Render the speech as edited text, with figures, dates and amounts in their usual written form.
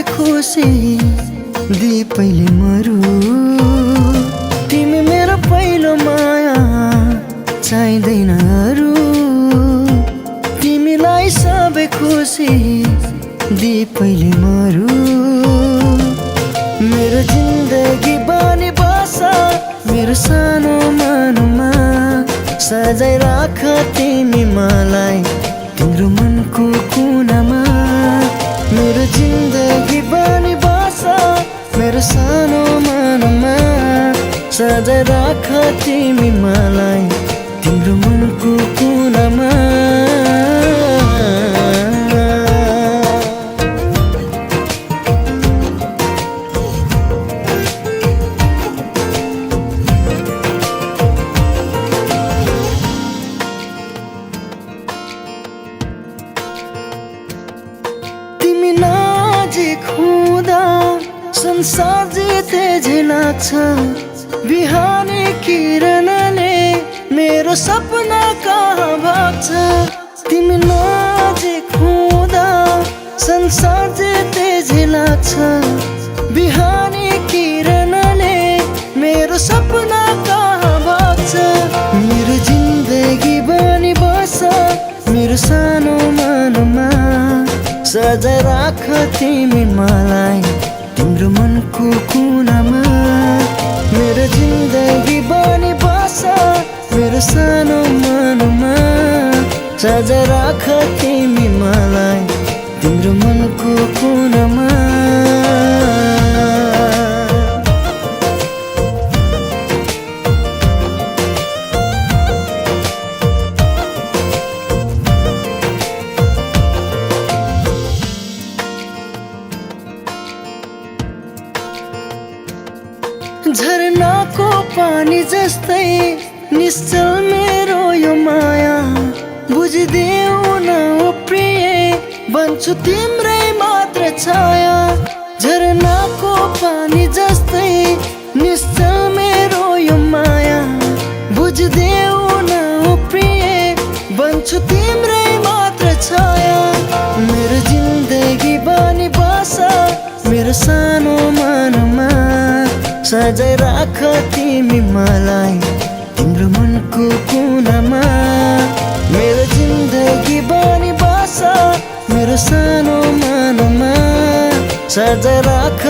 सबै खुसी दिए पहिले मरु। तिमी मेरो पहिलो माया चाहिँदैन अरू। तिमीलाई सबै खुसी दिए पहिले मरु। मेरो जिन्दगी बानी बस मेरो सानो मनमा। सजाय राख तिमी मलाई तिम्रो मनको कुनामा। मेरो जिन्दगी बानी बस मेरो सानो मनमा। सजाय राख तिमी मलाई तिम्रो मनको कुनामा। तिमी नजिक हुँदा संसार जिते झै लाग्छ। बिहानी किरणले मेरो सपना कहाँ भाग्छ। तिमी नजिक हुँदा संसार जिते झै लाग्छ। बिहानी किरणले मेरो सपना कहाँ भाग्छ। मेरो जिन्दगी बनी बस मेरो सानो मनमा। सजाय राख तिमी मलाई तिम्रो मनको कुनामा। मेरो जिन्दगी बनी बस मेरो सानो मनमा। सजाय राख तिमी मलाई तिम्रो मनको कुनामा। झरनाको पानी जस्तै निश्चल मेरो यो माया। बुझिदेऊ न ओ प्रिय बन्छु तिम्रै मात्र छाया। झरनाको पानी जस्तै निश्चल मेरो यो माया। बुझिदेऊ न ओ प्रिय बन्छु तिम्रै मात्र छाया। मेरो जिन्दगी बनी बस मेरो सानो मनमा। सजाय राख तिमी मलाई तिम्रो मनको कुनामा। मेरो जिन्दगी बनी बस मेरो सानो मनमा। सजाय राख